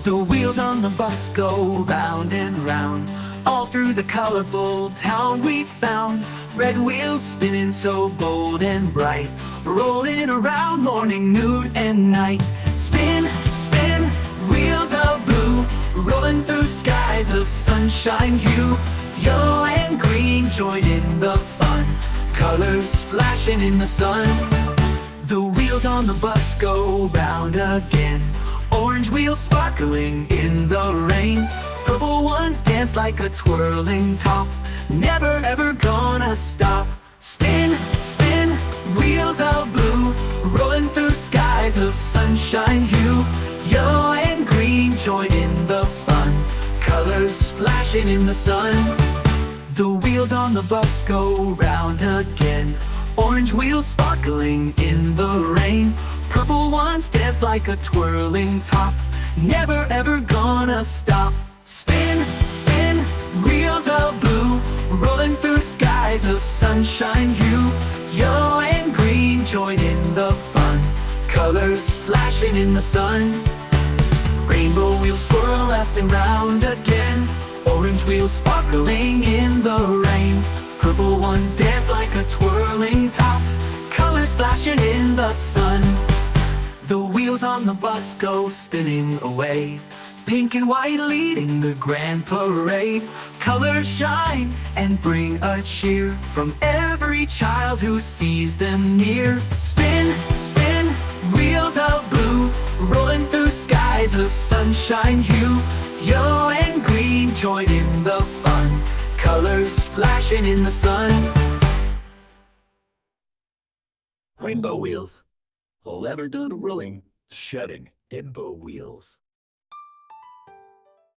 The wheels on the bus go round and round. All through the colorful town we found red wheels spinning so bold and bright, rolling around morning, noon, and night. Spin, spin, wheels of blue, rolling through skies of sunshine hue. Yellow and green joined in the fun, colors flashing in the sun. The wheels on the bus go round again, orange wheels sparkling in the rain. Purple ones dance like a twirling top, never ever gonna stop. Spin, spin, wheels of blue, rolling through skies of sunshine hue. Yellow and green join in the fun, colors flashing in the sun. The wheels on the bus go round again, orange wheels sparkling in the rain. Purple ones dance like a twirling top, never ever gonna stop. Spin, spin, wheels of blue, rolling through skies of sunshine hue. Yellow and green join in the fun, colors flashing in the sun. Rainbow wheels swirl left and round again, orange wheels sparkling in the rain. Purple ones dance like a twirling top, colors flashing in the sun. The wheels on the bus go spinning away, pink and white leading the grand parade. Colors shine and bring a cheer from every child who sees them near. Spin, spin, wheels of blue, rolling through skies of sunshine hue. Yellow and green join in the fun, colors flashing in the sun. Rainbow wheels will ever do the rolling, shedding rainbow wheels.